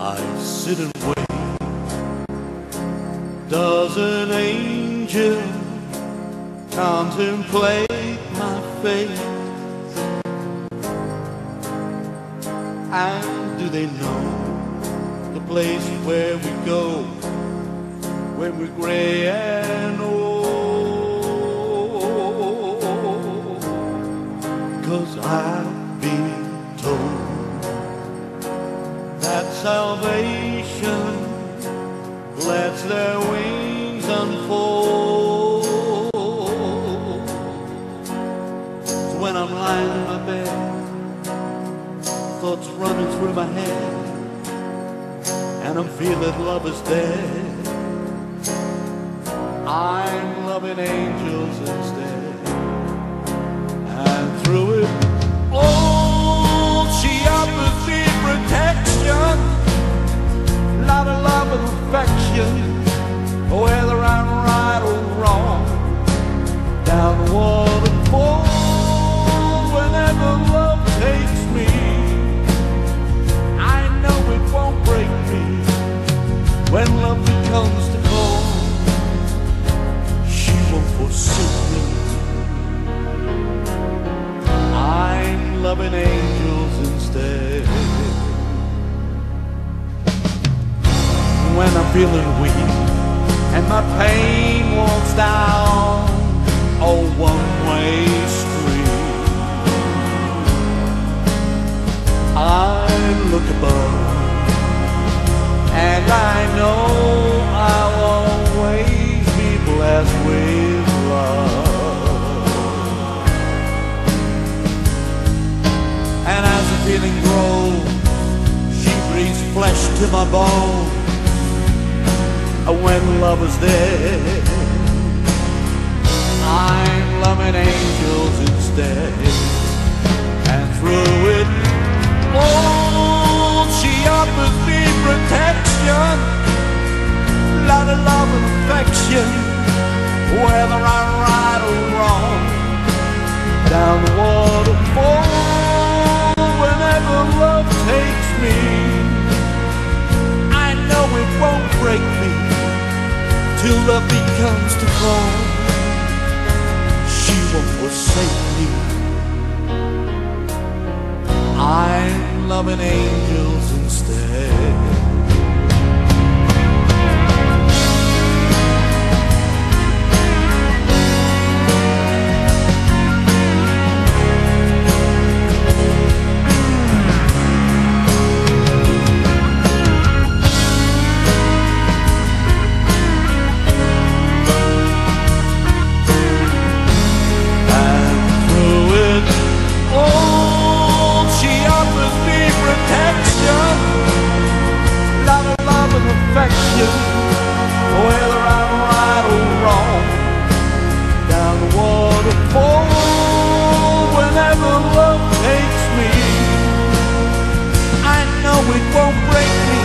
I sit and wait. Does an angel contemplate my fate? And do they know the place where we go when we're gray and old? 'Cause I've been told that salvation lets their wings unfold. So when I'm lying in my bed, thoughts running through my head, and I'm feeling love is dead, I'm loving angels instead. And through it all, she offers me protection, lot of love and affection, whether I'm right or wrong. Down the waterfall, whenever love takes me, I know it won't break me. When love becomes the call, she won't forsake me. I'm loving angels instead. When I'm feeling weak and my pain walks down a one-way street, I look above and I know I'll always be blessed with love. And as the feeling grows, she breathes flesh to my bones. When love is there, I'm loving angels instead. And through it all, she offers me protection, lot of love and affection, whether I'm right or wrong. Down the waterfall, whenever love takes me, I know it won't break me. Till love becomes the call, she won't forsake me. I'm loving angels instead. Whether I'm right or wrong, down the waterfall, whenever love takes me, I know it won't break me.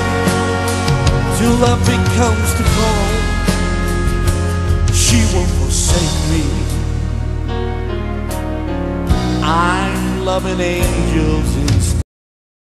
Till love becomes the call, she won't forsake me. I'm loving angels